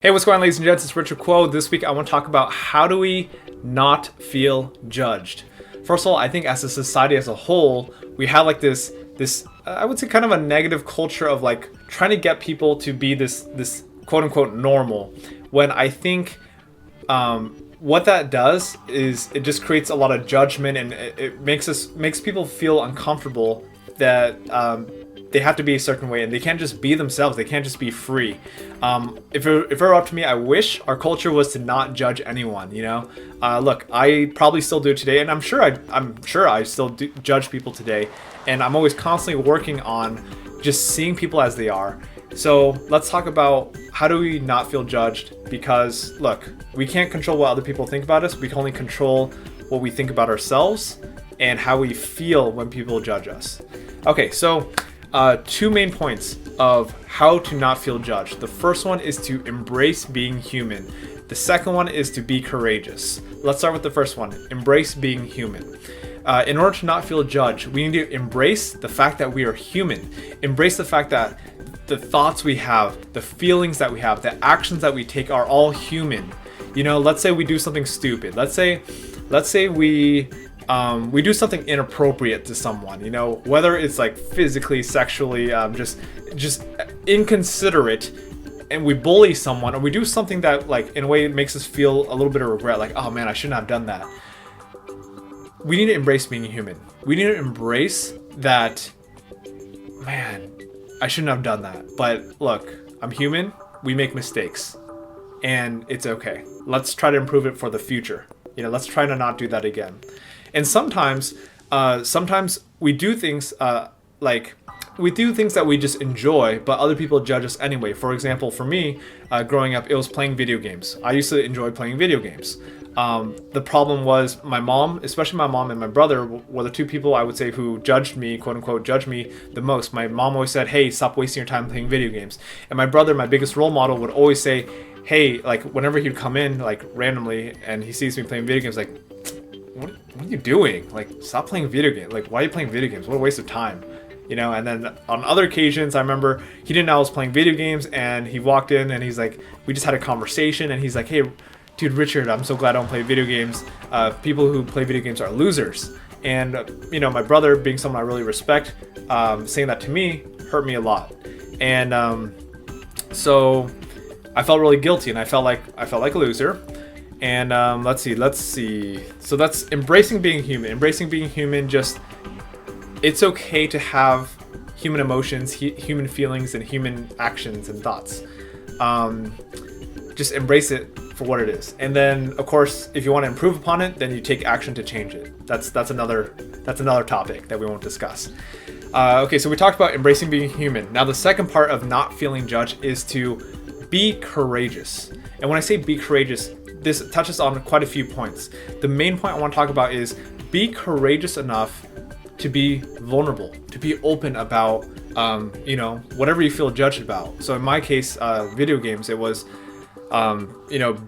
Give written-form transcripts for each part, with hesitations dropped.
Hey, what's going on, ladies and gents? It's Richard Quo. This week I want to talk about how do we not feel judged. First of all, I think as a society as a whole, we have like this I would say kind of a negative culture of like trying to get people to be this quote unquote normal. When I think what that does is it just creates a lot of judgment, and it makes people feel uncomfortable that they have to be a certain way and they can't just be themselves. They can't just be free. If it were up to me, I wish our culture was to not judge anyone. Look, I probably still do today, and I'm sure I still do judge people today, and I'm always constantly working on just seeing people as they are. So let's talk about how do we not feel judged, because look, we can't control what other people think about us. We can only control what we think about ourselves and how we feel when people judge us. Okay, so two main points of how to not feel judged. The first one is to embrace being human. The second one is to be courageous. Let's start with the first one, embrace being human. In order to not feel judged, we need to embrace the fact that we are human. Embrace the fact that the thoughts we have, the feelings that we have, the actions that we take are all human. Let's say we do something stupid. Let's say we do something inappropriate to someone, whether it's like physically, sexually, just inconsiderate, and we bully someone, or we do something that like in a way it makes us feel a little bit of regret, like, oh man, I shouldn't have done that. We need to embrace being human. We need to embrace that, man, I shouldn't have done that. But look, I'm human, we make mistakes, and it's okay. Let's try to improve it for the future. Let's try to not do that again. And sometimes we do things that we just enjoy, but other people judge us anyway. For example, for me, growing up, it was playing video games. I used to enjoy playing video games. The problem was my mom, especially my mom and my brother, were the two people I would say who judged me, quote unquote, judged me the most. My mom always said, hey, stop wasting your time playing video games. And my brother, my biggest role model, would always say, hey, like whenever he'd come in like randomly and he sees me playing video games, like, what are you doing? Like, stop playing video games. Like, why are you playing video games? What a waste of time. And then on other occasions, I remember he didn't know I was playing video games, and he walked in and he's like, we just had a conversation, and he's like, hey, dude, Richard, I'm so glad I don't play video games. People who play video games are losers. And, my brother, being someone I really respect, saying that to me hurt me a lot. And so I felt really guilty, and I felt like a loser. And let's see. So that's embracing being human. Embracing being human, just, it's okay to have human emotions, human feelings, and human actions and thoughts. Just embrace it for what it is. And then, of course, if you want to improve upon it, then you take action to change it. That's another topic that we won't discuss. Okay, so we talked about embracing being human. Now, the second part of not feeling judged is to be courageous. And when I say be courageous, this touches on quite a few points. The main point I want to talk about is be courageous enough to be vulnerable, to be open about, whatever you feel judged about. So in my case, video games, it was,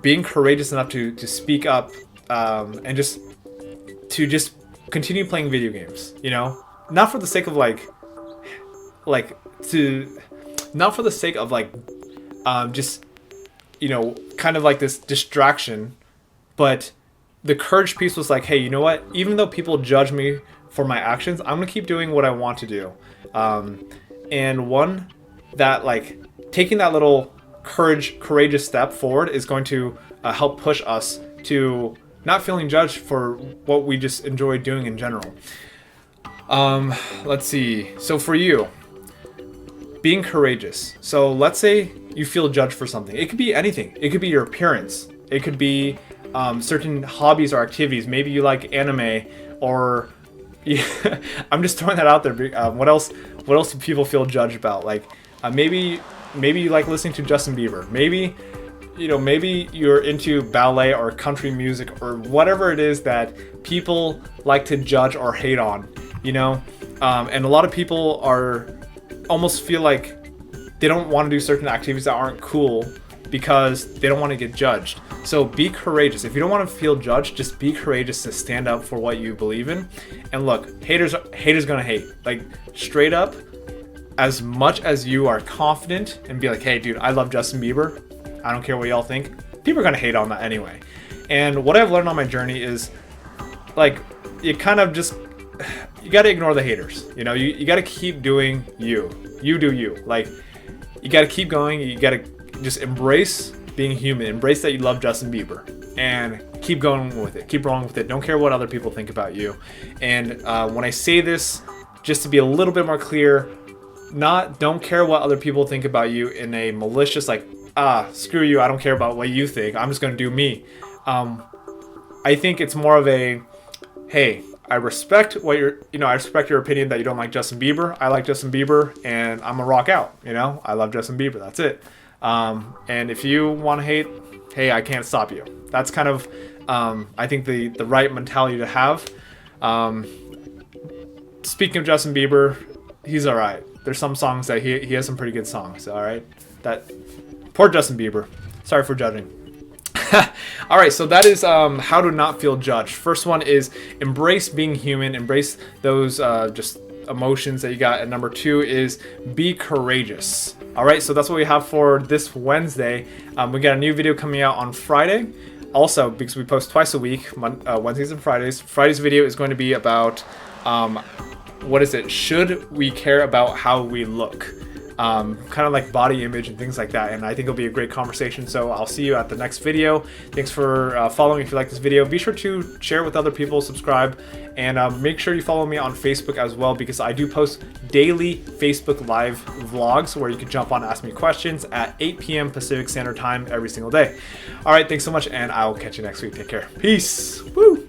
being courageous enough to speak up, and just continue playing video games, not for the sake of kind of like this distraction, but the courage piece was like, hey, you know what? Even though people judge me for my actions, I'm gonna keep doing what I want to do. And one that like taking that little courageous step forward is going to help push us to not feeling judged for what we just enjoy doing in general. Let's see. So for you, being courageous. So let's say you feel judged for something. It could be anything. It could be your appearance. It could be certain hobbies or activities. Maybe you like anime, or I'm just throwing that out there. What else do people feel judged about? Like maybe you like listening to Justin Bieber. Maybe you're into ballet or country music or whatever it is that people like to judge or hate on. And a lot of people almost feel like they don't want to do certain activities that aren't cool because they don't want to get judged. So be courageous. If you don't want to feel judged, just be courageous to stand up for what you believe in. And look, haters gonna hate. Like, straight up, as much as you are confident and be like, hey dude, I love Justin Bieber, I don't care what y'all think. People are gonna hate on that anyway. And what I've learned on my journey is, like, you kind of just, you gotta ignore the haters. You know, you gotta keep doing you. You do you. Like, you gotta keep going. You gotta just embrace being human. Embrace that you love Justin Bieber. And keep going with it. Keep rolling with it. Don't care what other people think about you. And when I say this, just to be a little bit more clear, don't care what other people think about you in a malicious, like, screw you, I don't care about what you think, I'm just gonna do me. I think it's more of a, hey, I respect I respect your opinion that you don't like Justin Bieber. I like Justin Bieber, and I'm gonna rock out. You know, I love Justin Bieber. That's it. And if you want to hate, hey, I can't stop you. That's kind of, I think the right mentality to have. Speaking of Justin Bieber, he's all right. There's some songs that he has some pretty good songs. All right, that poor Justin Bieber. Sorry for judging. All right, so that is how to not feel judged. First one is embrace being human, embrace those just emotions that you got. And number 2 is be courageous. All right, so that's what we have for this Wednesday. We got a new video coming out on Friday. Also, because we post twice a week, Wednesdays and Fridays. Friday's video is going to be about what is it? Should we care about how we look? Kind of like body image and things like that, and I think it'll be a great conversation. So I'll see you at the next video. Thanks for following. If you like this video, be sure to share with other people, subscribe, and make sure you follow me on Facebook as well, because I do post daily Facebook live vlogs where you can jump on and ask me questions at 8 p.m. Pacific Standard Time every single day. All right, thanks so much, and I'll catch you next week. Take care. Peace. Woo.